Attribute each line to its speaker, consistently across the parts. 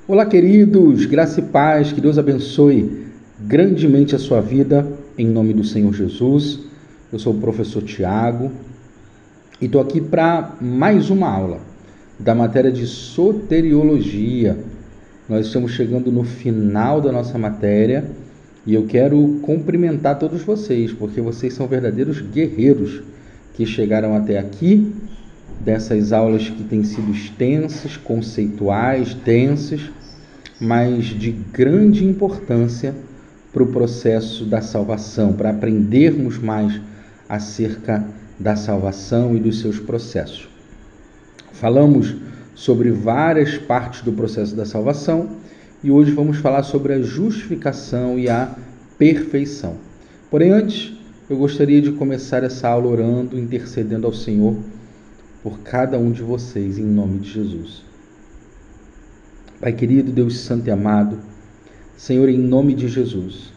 Speaker 1: Olá, queridos, graça e paz, que Deus abençoe grandemente a sua vida, em nome do Senhor Jesus. Eu sou o professor Tiago e estou aqui para mais uma aula da matéria de soteriologia. Nós estamos chegando no final da nossa matéria e eu quero cumprimentar todos vocês, porque vocês são verdadeiros guerreiros que chegaram até aqui, dessas aulas que têm sido extensas, conceituais, densas, mas de grande importância para o processo da salvação, para aprendermos mais acerca da salvação e dos seus processos. Falamos sobre várias partes do processo da salvação e hoje vamos falar sobre a justificação e a perfeição. Porém, antes, eu gostaria de começar essa aula orando, intercedendo ao Senhor por cada um de vocês, em nome de Jesus. Pai querido, Deus santo e amado, Senhor, em nome de Jesus,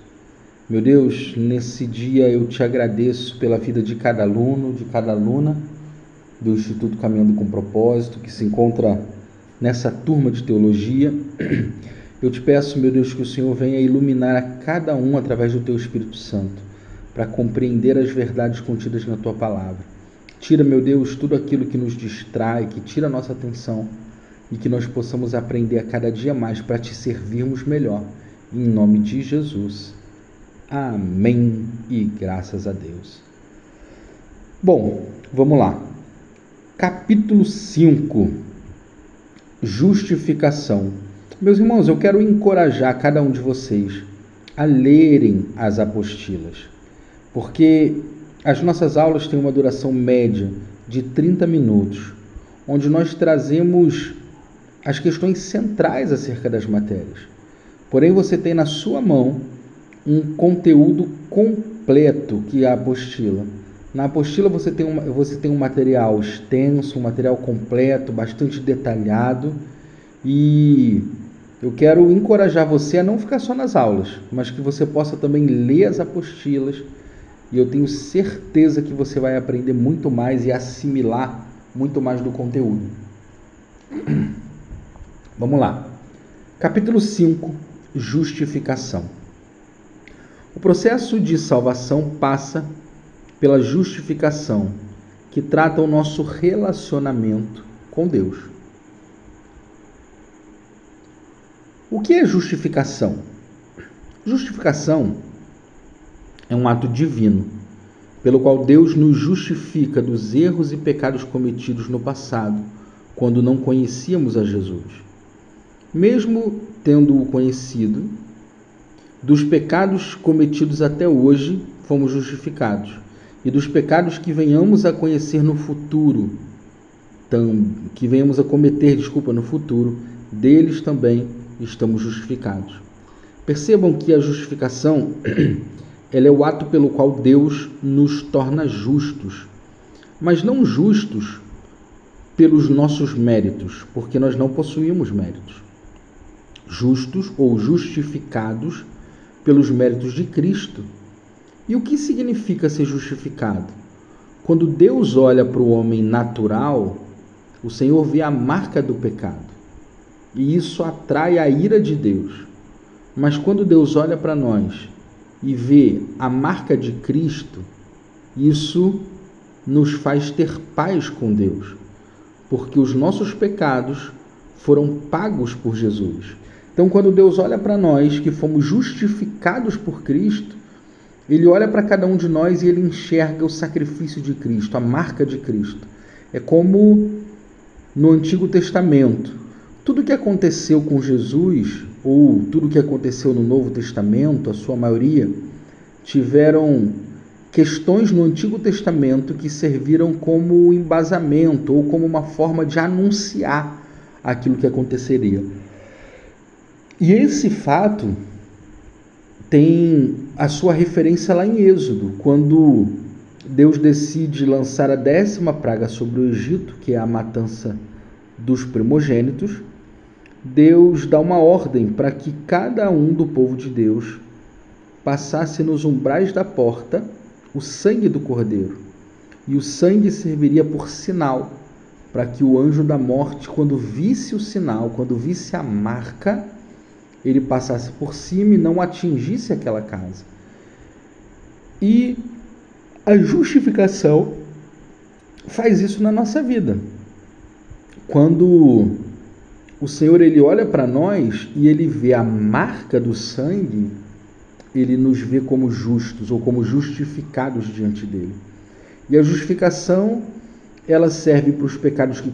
Speaker 1: meu Deus, nesse dia eu te agradeço pela vida de cada aluno, de cada aluna do Instituto Caminhando com Propósito, que se encontra nessa turma de teologia. Eu te peço, meu Deus, que o Senhor venha iluminar a cada um através do teu Espírito Santo, para compreender as verdades contidas na tua palavra. Tira, meu Deus, tudo aquilo que nos distrai, que tira a nossa atenção e que nós possamos aprender a cada dia mais para te servirmos melhor. Em nome de Jesus. Amém e graças a Deus. Bom, vamos lá. Capítulo 5. Justificação. Meus irmãos, eu quero encorajar cada um de vocês a lerem as apostilas, porque as nossas aulas têm uma duração média de 30 minutos, onde nós trazemos as questões centrais acerca das matérias. Porém, você tem na sua mão um conteúdo completo, que é a apostila. Na apostila você tem um material extenso, um material completo, bastante detalhado, e eu quero encorajar você a não ficar só nas aulas, mas que você possa também ler as apostilas, e eu tenho certeza que você vai aprender muito mais e assimilar muito mais do conteúdo. Vamos lá. Capítulo 5, justificação. O processo de salvação passa pela justificação, que trata o nosso relacionamento com Deus. O que é justificação? Justificação é um ato divino, pelo qual Deus nos justifica dos erros e pecados cometidos no passado, quando não conhecíamos a Jesus. Mesmo tendo-o conhecido, dos pecados cometidos até hoje fomos justificados, e dos pecados que venhamos a conhecer no futuro, que venhamos a cometer, no futuro, deles também estamos justificados. Percebam que a justificação ela é o ato pelo qual Deus nos torna justos, mas não justos pelos nossos méritos, porque nós não possuímos méritos. Justos ou justificados pelos méritos de Cristo. E o que significa ser justificado? Quando Deus olha para o homem natural, o Senhor vê a marca do pecado, e isso atrai a ira de Deus. Mas quando Deus olha para nós e vê a marca de Cristo, isso nos faz ter paz com Deus, porque os nossos pecados foram pagos por Jesus. Então, quando Deus olha para nós, que fomos justificados por Cristo, Ele olha para cada um de nós e Ele enxerga o sacrifício de Cristo, a marca de Cristo. É como no Antigo Testamento. Tudo que aconteceu com Jesus, ou tudo que aconteceu no Novo Testamento, a sua maioria, tiveram questões no Antigo Testamento que serviram como embasamento ou como uma forma de anunciar aquilo que aconteceria. E esse fato tem a sua referência lá em Êxodo, quando Deus decide lançar a 10ª praga sobre o Egito, que é a matança dos primogênitos. Deus dá uma ordem para que cada um do povo de Deus passasse nos umbrais da porta o sangue do cordeiro. E o sangue serviria por sinal para que o anjo da morte, quando visse o sinal, quando visse a marca, ele passasse por cima e não atingisse aquela casa. E a justificação faz isso na nossa vida. Quando o Senhor ele olha para nós e ele vê a marca do sangue, ele nos vê como justos ou como justificados diante dele. E a justificação, ela serve para os pecados que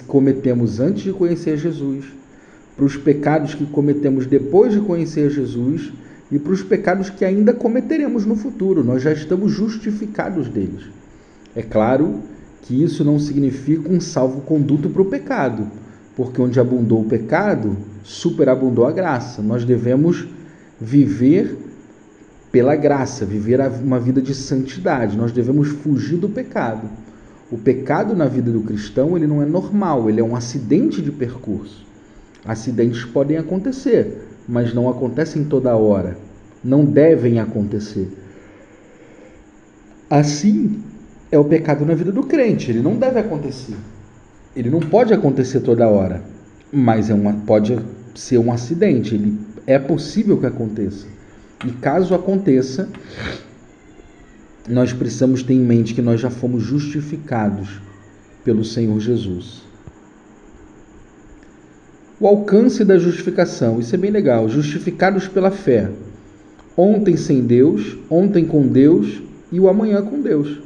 Speaker 1: cometemos antes de conhecer Jesus, para os pecados que cometemos depois de conhecer Jesus e para os pecados que ainda cometeremos no futuro. Nós já estamos justificados deles. É claro que isso não significa um salvo-conduto para o pecado, porque onde abundou o pecado, superabundou a graça. Nós devemos viver pela graça, viver uma vida de santidade. Nós devemos fugir do pecado. O pecado na vida do cristão, ele não é normal, ele é um acidente de percurso. Acidentes podem acontecer, mas não acontecem toda hora. Não devem acontecer. Assim é o pecado na vida do crente, ele não deve acontecer. Ele não pode acontecer toda hora, mas pode ser um acidente, é possível que aconteça. E caso aconteça, nós precisamos ter em mente que nós já fomos justificados pelo Senhor Jesus. O alcance da justificação, isso é bem legal, justificados pela fé. Ontem sem Deus, ontem com Deus e o amanhã com Deus.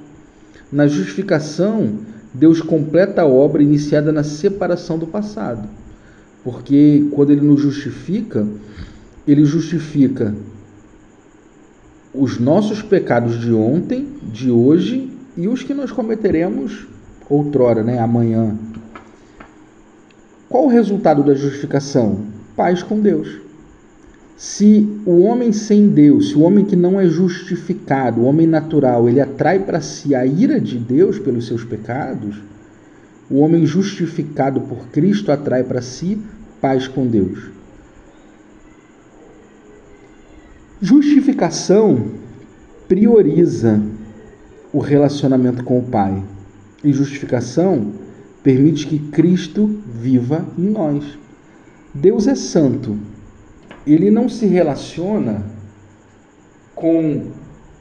Speaker 1: Na justificação, Deus completa a obra iniciada na separação do passado. Porque quando Ele nos justifica, Ele justifica os nossos pecados de ontem, de hoje e os que nós cometeremos outrora, amanhã. Qual o resultado da justificação? Paz com Deus. Se o homem sem Deus, se o homem que não é justificado, o homem natural, ele atrai para si a ira de Deus pelos seus pecados, o homem justificado por Cristo atrai para si paz com Deus. Justificação prioriza o relacionamento com o Pai. E justificação permite que Cristo viva em nós. Deus é santo. Ele não se relaciona com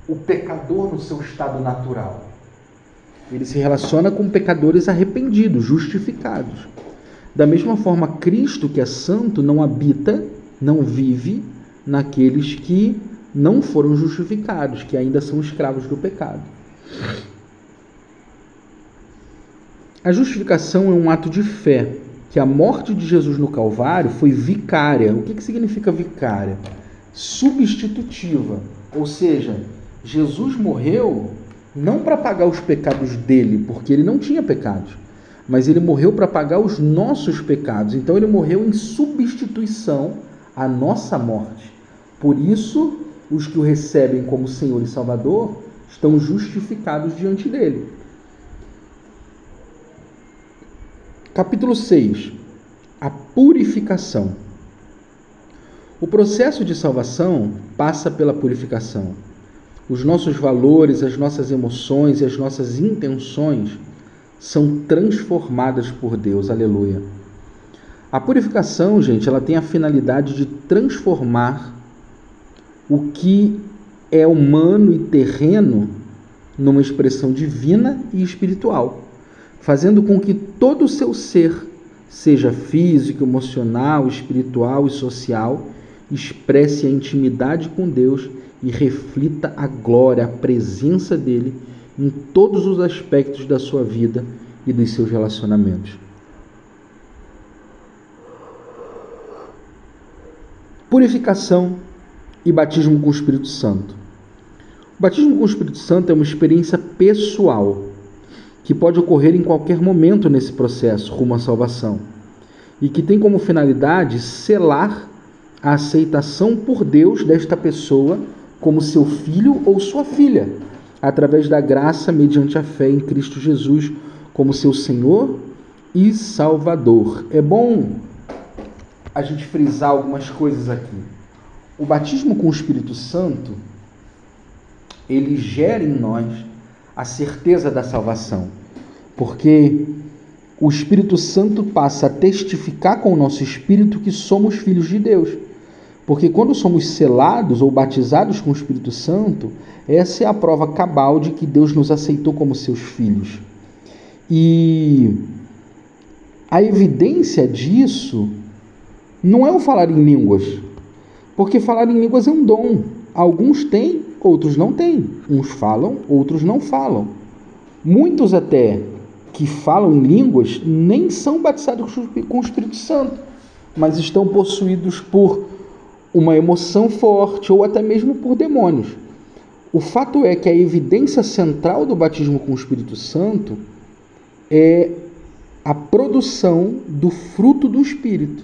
Speaker 1: o pecador no seu estado natural. Ele se relaciona com pecadores arrependidos, justificados. Da mesma forma, Cristo, que é santo, não habita, não vive naqueles que não foram justificados, que ainda são escravos do pecado. A justificação é um ato de fé, que a morte de Jesus no Calvário foi vicária. O que significa vicária? Substitutiva. Ou seja, Jesus morreu não para pagar os pecados dele, porque ele não tinha pecados, mas ele morreu para pagar os nossos pecados. Então ele morreu em substituição à nossa morte. Por isso, os que o recebem como Senhor e Salvador estão justificados diante dele. Capítulo 6. A purificação. O processo de salvação passa pela purificação. Os nossos valores, as nossas emoções e as nossas intenções são transformadas por Deus. Aleluia. A purificação, gente, ela tem a finalidade de transformar o que é humano e terreno numa expressão divina e espiritual, fazendo com que todo o seu ser, seja físico, emocional, espiritual e social, expresse a intimidade com Deus e reflita a glória, a presença dele em todos os aspectos da sua vida e dos seus relacionamentos. Purificação e batismo com o Espírito Santo. O batismo com o Espírito Santo é uma experiência pessoal que pode ocorrer em qualquer momento nesse processo rumo à salvação e que tem como finalidade selar a aceitação por Deus desta pessoa como seu filho ou sua filha, através da graça mediante a fé em Cristo Jesus como seu Senhor e Salvador. É bom a gente frisar algumas coisas aqui. O batismo com o Espírito Santo, ele gera em nós a certeza da salvação, porque o Espírito Santo passa a testificar com o nosso espírito que somos filhos de Deus. Porque quando somos selados ou batizados com o Espírito Santo, essa é a prova cabal de que Deus nos aceitou como seus filhos. E a evidência disso não é o falar em línguas, porque falar em línguas é um dom. Alguns têm, outros não têm. Uns falam, outros não falam. Muitos até que falam em línguas nem são batizados com o Espírito Santo, mas estão possuídos por uma emoção forte ou até mesmo por demônios. O fato é que a evidência central do batismo com o Espírito Santo é a produção do fruto do Espírito.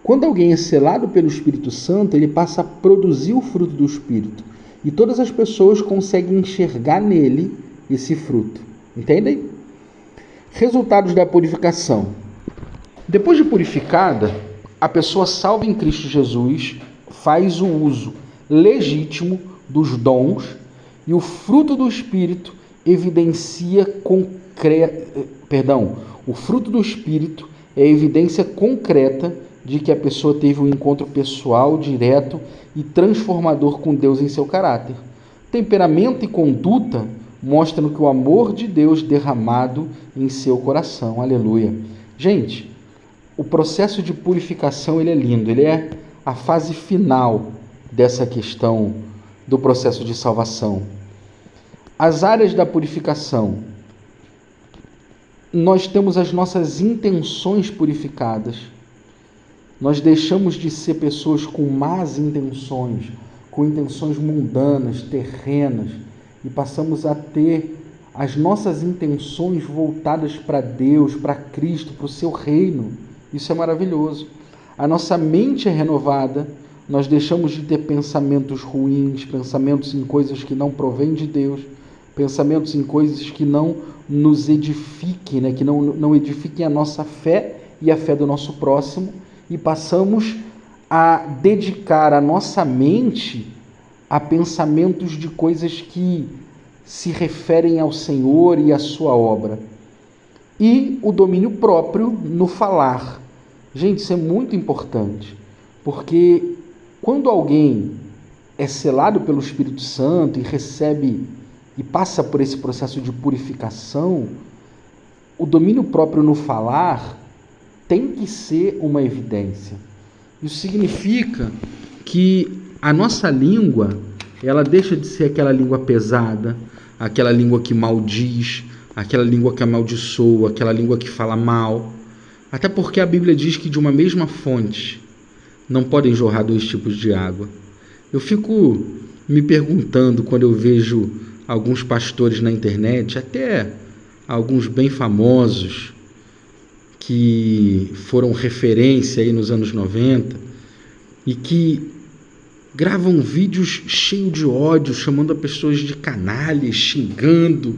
Speaker 1: Quando alguém é selado pelo Espírito Santo, ele passa a produzir o fruto do Espírito. E todas as pessoas conseguem enxergar nele esse fruto. Entendem? Resultados da purificação. Depois de purificada, a pessoa salva em Cristo Jesus faz o uso legítimo dos dons e o fruto do Espírito evidencia o fruto do Espírito é evidência concreta de que a pessoa teve um encontro pessoal, direto e transformador com Deus em seu caráter. Temperamento e conduta mostram que o amor de Deus derramado em seu coração. Aleluia. Gente, o processo de purificação ele é lindo, ele é a fase final dessa questão do processo de salvação. As áreas da purificação. Nós temos as nossas intenções purificadas. Nós deixamos de ser pessoas com más intenções, com intenções mundanas, terrenas, e passamos a ter as nossas intenções voltadas para Deus, para Cristo, para o seu reino. Isso é maravilhoso. A nossa mente é renovada, nós deixamos de ter pensamentos ruins, pensamentos em coisas que não provêm de Deus, pensamentos em coisas que não nos edifiquem, né? Que não edifiquem a nossa fé e a fé do nosso próximo, e passamos a dedicar a nossa mente a pensamentos de coisas que se referem ao Senhor e à sua obra. E o domínio próprio no falar. Gente, isso é muito importante, porque quando alguém é selado pelo Espírito Santo e recebe e passa por esse processo de purificação, o domínio próprio no falar tem que ser uma evidência. Isso significa que a nossa língua, ela deixa de ser aquela língua pesada, aquela língua que maldiz, aquela língua que amaldiçoa, aquela língua que fala mal. Até porque a Bíblia diz que de uma mesma fonte não podem jorrar dois tipos de água. Eu fico me perguntando quando eu vejo alguns pastores na internet, até alguns bem famosos, que foram referência aí nos anos 90 e que gravam vídeos cheios de ódio, chamando as pessoas de canalhas, xingando.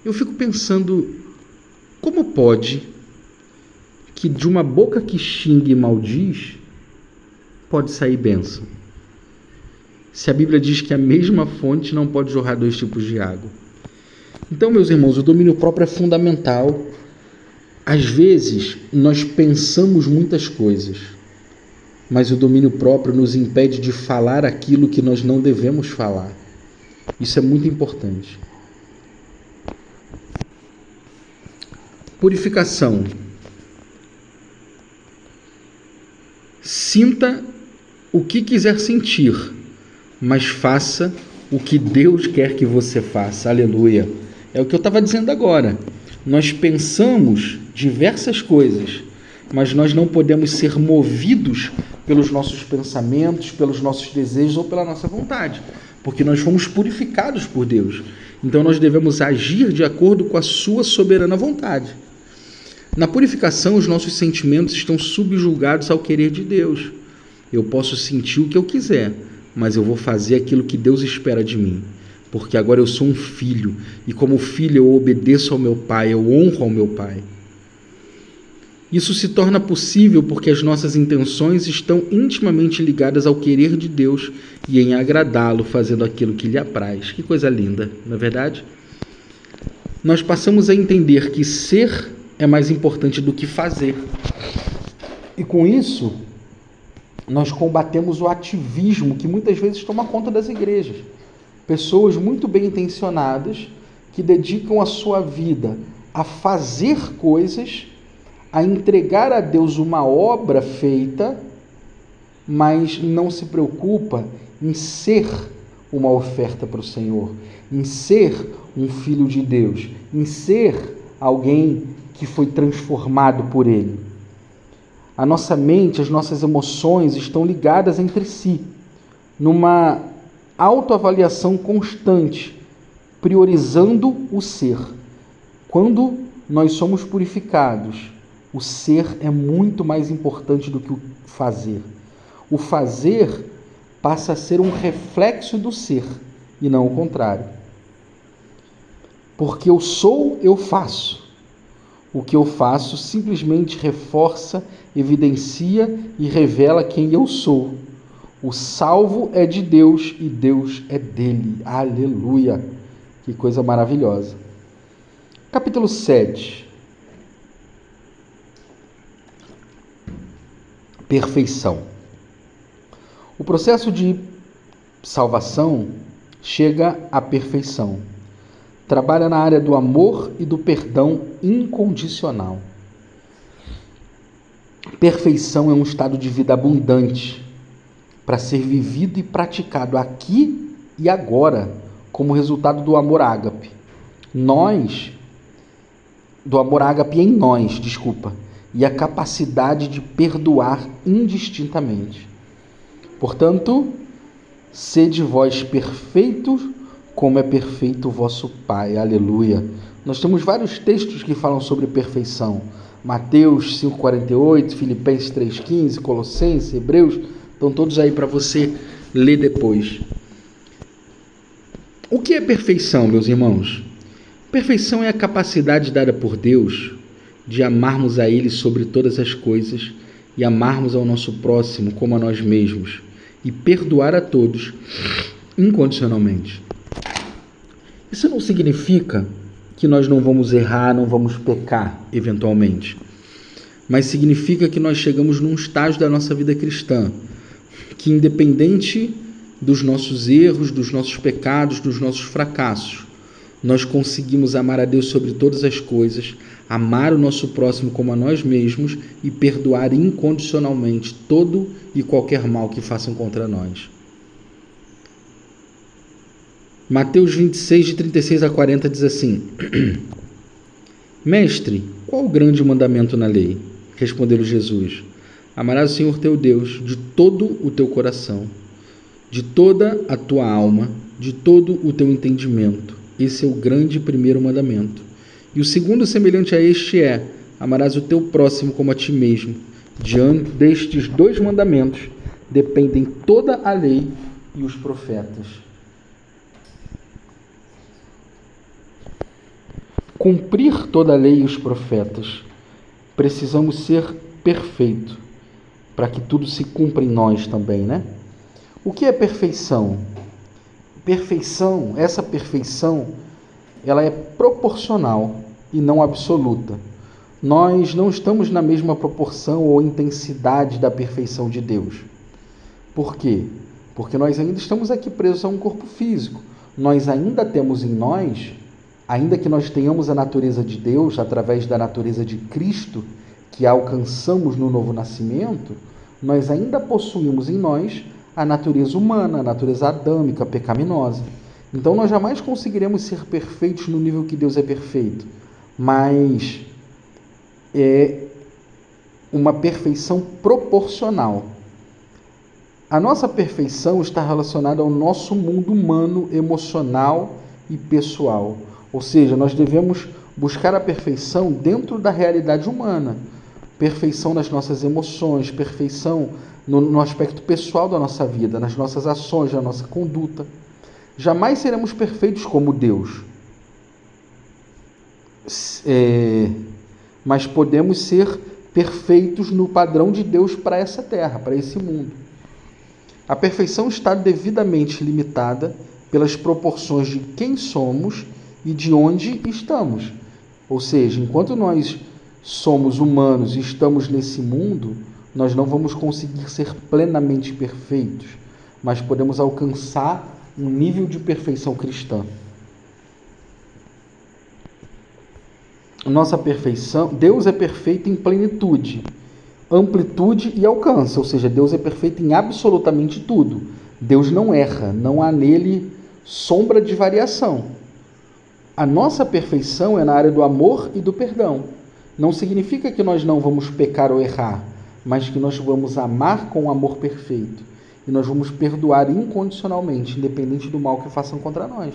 Speaker 1: Eu fico pensando, como pode que de uma boca que xinga e maldiz pode sair bênção? Se a Bíblia diz que a mesma fonte não pode jorrar dois tipos de água. Então, meus irmãos, o domínio próprio é fundamental. Às vezes, nós pensamos muitas coisas, mas o domínio próprio nos impede de falar aquilo que nós não devemos falar. Isso é muito importante. Purificação. Sinta o que quiser sentir, mas faça o que Deus quer que você faça. Aleluia. É o que eu estava dizendo agora. Nós pensamos diversas coisas, mas nós não podemos ser movidos pelos nossos pensamentos, pelos nossos desejos ou pela nossa vontade, porque nós fomos purificados por Deus. Então nós devemos agir de acordo com a sua soberana vontade. Na purificação, os nossos sentimentos estão subjugados ao querer de Deus. Eu posso sentir o que eu quiser, mas eu vou fazer aquilo que Deus espera de mim, porque agora eu sou um filho, e como filho eu obedeço ao meu pai, eu honro ao meu pai. Isso se torna possível porque as nossas intenções estão intimamente ligadas ao querer de Deus e em agradá-lo, fazendo aquilo que lhe apraz. Que coisa linda, não é verdade? Nós passamos a entender que ser é mais importante do que fazer. E com isso, nós combatemos o ativismo que muitas vezes toma conta das igrejas. Pessoas muito bem intencionadas que dedicam a sua vida a fazer coisas, a entregar a Deus uma obra feita, mas não se preocupa em ser uma oferta para o Senhor, em ser um filho de Deus, em ser alguém que foi transformado por Ele. A nossa mente, as nossas emoções estão ligadas entre si, numa autoavaliação constante, priorizando o ser. Quando nós somos purificados, o ser é muito mais importante do que o fazer. O fazer passa a ser um reflexo do ser, e não o contrário. Porque eu sou, eu faço. O que eu faço simplesmente reforça, evidencia e revela quem eu sou. O salvo é de Deus e Deus é dele. Aleluia! Que coisa maravilhosa. Capítulo 7. Perfeição. O processo de salvação chega à perfeição. Trabalha na área do amor e do perdão incondicional. Perfeição é um estado de vida abundante para ser vivido e praticado aqui e agora, como resultado do amor ágape. Do amor ágape em nós, e a capacidade de perdoar indistintamente. Portanto, sede vós perfeitos, como é perfeito o vosso Pai. Aleluia. Nós temos vários textos que falam sobre perfeição. Mateus 5,48, Filipenses 3,15, Colossenses, Hebreus, estão todos aí para você ler depois. O que é perfeição, meus irmãos? Perfeição é a capacidade dada por Deus de amarmos a Ele sobre todas as coisas e amarmos ao nosso próximo como a nós mesmos e perdoar a todos incondicionalmente. Isso não significa que nós não vamos errar, não vamos pecar eventualmente, mas significa que nós chegamos num estágio da nossa vida cristã que, independente dos nossos erros, dos nossos pecados, dos nossos fracassos, nós conseguimos amar a Deus sobre todas as coisas, amar o nosso próximo como a nós mesmos e perdoar incondicionalmente todo e qualquer mal que façam contra nós. Mateus 26, de 36 a 40 diz assim: Mestre, qual o grande mandamento na lei? Respondeu Jesus: Amarás o Senhor teu Deus de todo o teu coração, de toda a tua alma, de todo o teu entendimento. Esse é o grande primeiro mandamento. E o segundo, semelhante a este, é: amarás o teu próximo como a ti mesmo. Diante destes dois mandamentos dependem toda a lei e os profetas. Cumprir toda a lei e os profetas. Precisamos ser perfeitos para que tudo se cumpra em nós também, né? O que é perfeição? Essa perfeição, ela é proporcional e não absoluta. Nós não estamos na mesma proporção ou intensidade da perfeição de Deus. Por quê? Porque nós ainda estamos aqui presos a um corpo físico. Nós ainda temos em nós, ainda que nós tenhamos a natureza de Deus através da natureza de Cristo, que alcançamos no novo nascimento, nós ainda possuímos em nós a natureza humana, a natureza adâmica, pecaminosa. Então nós jamais conseguiremos ser perfeitos no nível que Deus é perfeito, mas é uma perfeição proporcional. A nossa perfeição está relacionada ao nosso mundo humano, emocional e pessoal. Ou seja, nós devemos buscar a perfeição dentro da realidade humana. Perfeição nas nossas emoções, perfeição no aspecto pessoal da nossa vida, nas nossas ações, na nossa conduta. Jamais seremos perfeitos como Deus. Mas podemos ser perfeitos no padrão de Deus para essa terra, para esse mundo. A perfeição está devidamente limitada pelas proporções de quem somos e de onde estamos. Ou seja, enquanto nós somos humanos e estamos nesse mundo, nós não vamos conseguir ser plenamente perfeitos, mas podemos alcançar um nível de perfeição cristã. Nossa perfeição, Deus é perfeito em plenitude, amplitude e alcance, ou seja, Deus é perfeito em absolutamente tudo. Deus não erra, não há nele sombra de variação. A nossa perfeição é na área do amor e do perdão. Não significa que nós não vamos pecar ou errar, mas que nós vamos amar com amor perfeito. E nós vamos perdoar incondicionalmente, independente do mal que façam contra nós.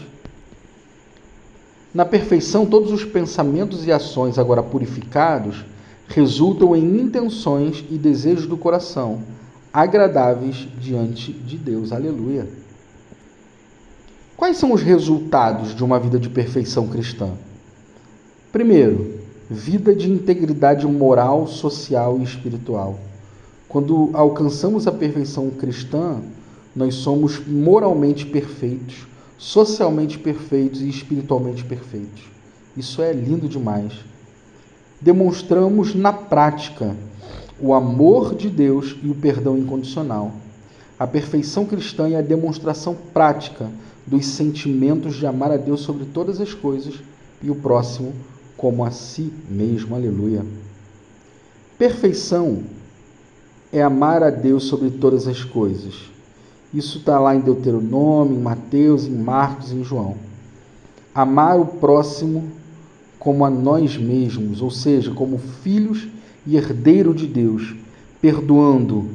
Speaker 1: Na perfeição, todos os pensamentos e ações agora purificados resultam em intenções e desejos do coração, agradáveis diante de Deus. Aleluia! Quais são os resultados de uma vida de perfeição cristã? Primeiro, vida de integridade moral, social e espiritual. Quando alcançamos a perfeição cristã, nós somos moralmente perfeitos, socialmente perfeitos e espiritualmente perfeitos. Isso é lindo demais. Demonstramos na prática o amor de Deus e o perdão incondicional. A perfeição cristã é a demonstração prática dos sentimentos de amar a Deus sobre todas as coisas e o próximo como a si mesmo. Aleluia. Perfeição é amar a Deus sobre todas as coisas. Isso está lá em Deuteronômio, em Mateus, em Marcos e em João. Amar o próximo como a nós mesmos, ou seja, como filhos e herdeiro de Deus, perdoando.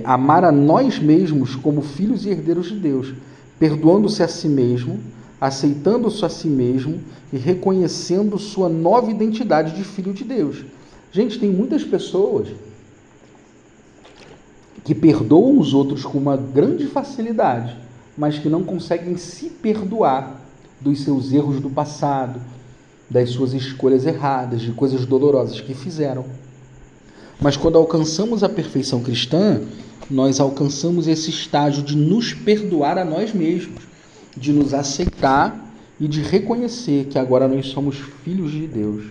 Speaker 1: Amar a nós mesmos como filhos e herdeiros de Deus, perdoando-se a si mesmo, aceitando-se a si mesmo e reconhecendo sua nova identidade de filho de Deus. Gente, tem muitas pessoas que perdoam os outros com uma grande facilidade, mas que não conseguem se perdoar dos seus erros do passado, das suas escolhas erradas, de coisas dolorosas que fizeram. Mas quando alcançamos a perfeição cristã, nós alcançamos esse estágio de nos perdoar a nós mesmos, de nos aceitar e de reconhecer que agora nós somos filhos de Deus.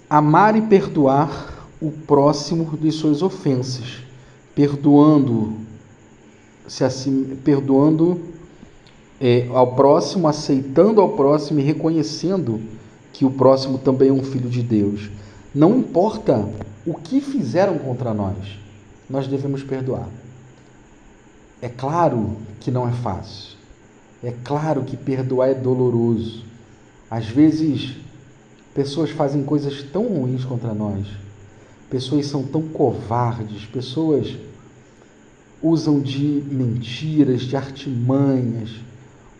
Speaker 1: Amar e perdoar o próximo de suas ofensas, perdoando ao próximo, aceitando ao próximo e reconhecendo que o próximo também é um filho de Deus. Não importa o que fizeram contra nós, nós devemos perdoar. É claro que não é fácil. É claro que perdoar é doloroso. Às vezes, pessoas fazem coisas tão ruins contra nós. Pessoas são tão covardes. Pessoas usam de mentiras, de artimanhas,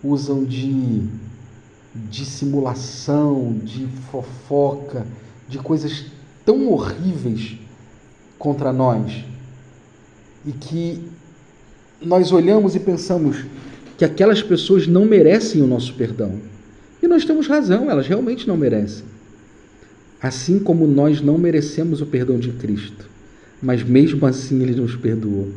Speaker 1: usam de dissimulação, de fofoca, de coisas tão horríveis contra nós, e que nós olhamos e pensamos que aquelas pessoas não merecem o nosso perdão. E nós temos razão, elas realmente não merecem. Assim como nós não merecemos o perdão de Cristo, mas mesmo assim Ele nos perdoou.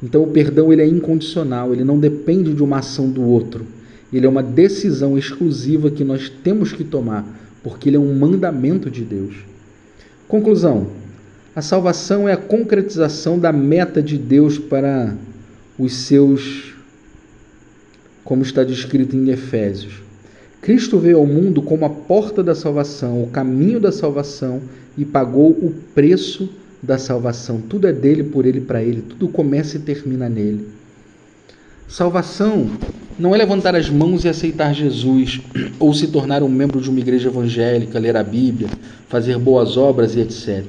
Speaker 1: Então o perdão ele é incondicional, ele não depende de uma ação do outro. Ele é uma decisão exclusiva que nós temos que tomar, porque ele é um mandamento de Deus. Conclusão: a salvação é a concretização da meta de Deus para os seus, como está descrito em Efésios. Cristo veio ao mundo como a porta da salvação, o caminho da salvação, e pagou o preço da salvação. Tudo é dele, por ele, para ele. Tudo começa e termina nele. Salvação não é levantar as mãos e aceitar Jesus, ou se tornar um membro de uma igreja evangélica, ler a Bíblia, fazer boas obras e etc.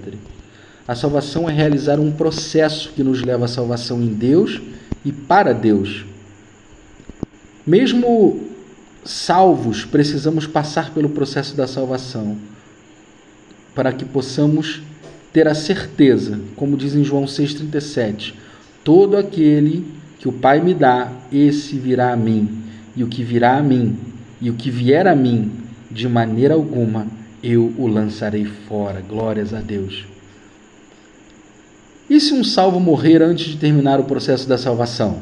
Speaker 1: A salvação é realizar um processo que nos leva à salvação em Deus e para Deus. Mesmo salvos, precisamos passar pelo processo da salvação, para que possamos ter a certeza, como diz em João 6,37, todo aquele que o Pai me dá, esse virá a mim, e o que virá a mim, e o que vier a mim, de maneira alguma eu o lançarei fora. Glórias a Deus. E se um salvo morrer antes de terminar o processo da salvação?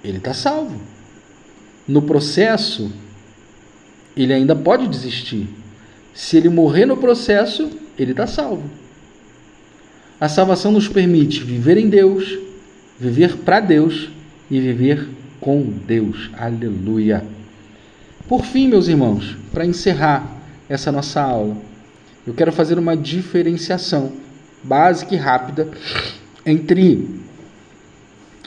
Speaker 1: Ele está salvo. No processo, ele ainda pode desistir. Se ele morrer no processo, ele está salvo. A salvação nos permite viver em Deus, viver para Deus e viver com Deus. Aleluia! Por fim, meus irmãos, para encerrar essa nossa aula, eu quero fazer uma diferenciação básica e rápida entre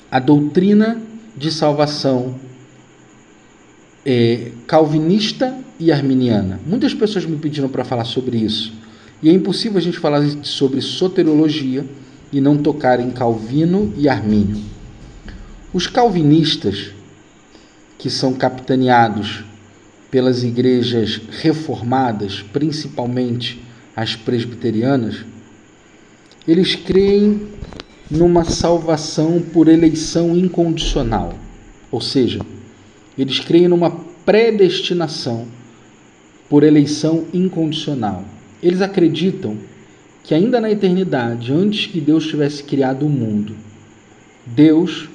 Speaker 1: a doutrina de salvação calvinista e arminiana. Muitas pessoas me pediram para falar sobre isso, e é impossível a gente falar sobre soteriologia e não tocar em Calvino e Armínio. Os calvinistas, que são capitaneados pelas igrejas reformadas, principalmente as presbiterianas, eles creem numa salvação por eleição incondicional, ou seja, eles creem numa predestinação por eleição incondicional. Eles acreditam que ainda na eternidade, antes que Deus tivesse criado o mundo, Deus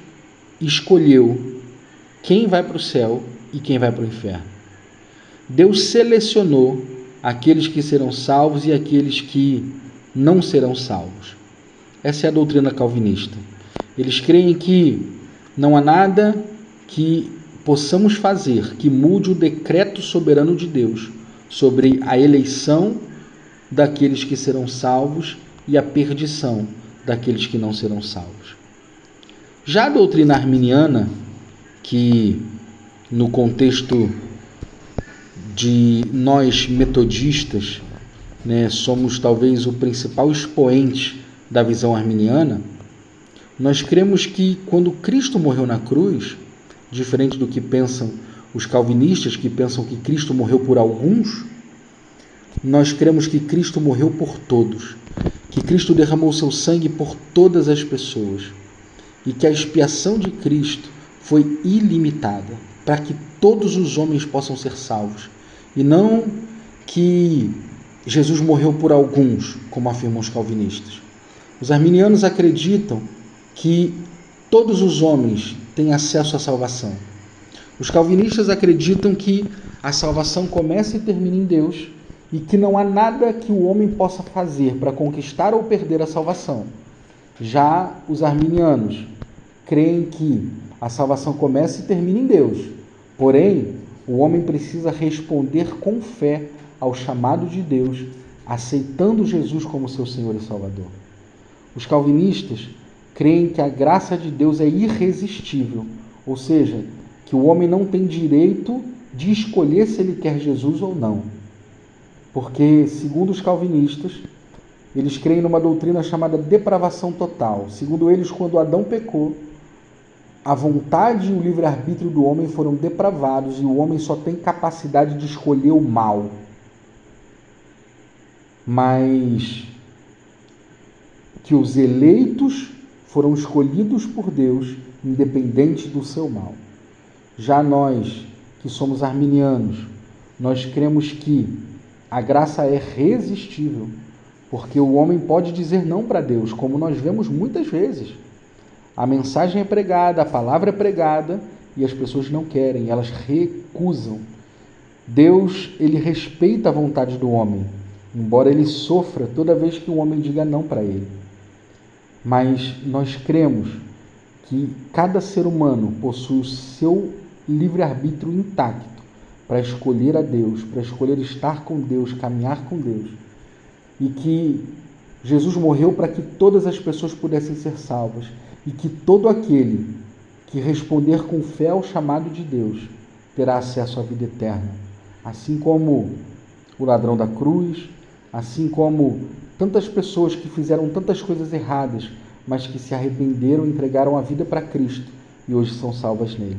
Speaker 1: escolheu quem vai para o céu e quem vai para o inferno. Deus selecionou aqueles que serão salvos e aqueles que não serão salvos. Essa é a doutrina calvinista. Eles creem que não há nada que possamos fazer que mude o decreto soberano de Deus sobre a eleição daqueles que serão salvos e a perdição daqueles que não serão salvos. Já a doutrina arminiana, que no contexto de nós metodistas, somos talvez o principal expoente da visão arminiana, nós cremos que quando Cristo morreu na cruz, diferente do que pensam os calvinistas, que pensam que Cristo morreu por alguns, nós cremos que Cristo morreu por todos, que Cristo derramou seu sangue por todas as pessoas e que a expiação de Cristo foi ilimitada para que todos os homens possam ser salvos e não que Jesus morreu por alguns, como afirmam os calvinistas. Os arminianos acreditam que todos os homens têm acesso à salvação. Os calvinistas acreditam que a salvação começa e termina em Deus e que não há nada que o homem possa fazer para conquistar ou perder a salvação. Já os arminianos creem que a salvação começa e termina em Deus, porém, o homem precisa responder com fé ao chamado de Deus, aceitando Jesus como seu Senhor e Salvador. Os calvinistas creem que a graça de Deus é irresistível, ou seja, que o homem não tem direito de escolher se ele quer Jesus ou não. Porque, segundo os calvinistas, eles creem numa doutrina chamada depravação total. Segundo eles, quando Adão pecou, a vontade e o livre-arbítrio do homem foram depravados e o homem só tem capacidade de escolher o mal. Mas que os eleitos foram escolhidos por Deus, independente do seu mal. Já nós, que somos arminianos, nós cremos que a graça é irresistível, porque o homem pode dizer não para Deus, como nós vemos muitas vezes. A mensagem é pregada, a palavra é pregada, e as pessoas não querem, elas recusam. Deus, ele respeita a vontade do homem, embora ele sofra toda vez que o homem diga não para ele. Mas nós cremos que cada ser humano possui o seu livre-arbítrio intacto para escolher a Deus, para escolher estar com Deus, caminhar com Deus. E que Jesus morreu para que todas as pessoas pudessem ser salvas e que todo aquele que responder com fé ao chamado de Deus terá acesso à vida eterna. Assim como o ladrão da cruz, assim como tantas pessoas que fizeram tantas coisas erradas, mas que se arrependeram e entregaram a vida para Cristo e hoje são salvas nele.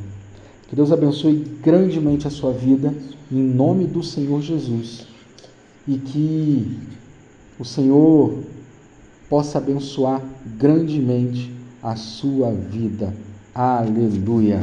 Speaker 1: Que Deus abençoe grandemente a sua vida, em nome do Senhor Jesus. E que o Senhor possa abençoar grandemente a sua vida. Aleluia!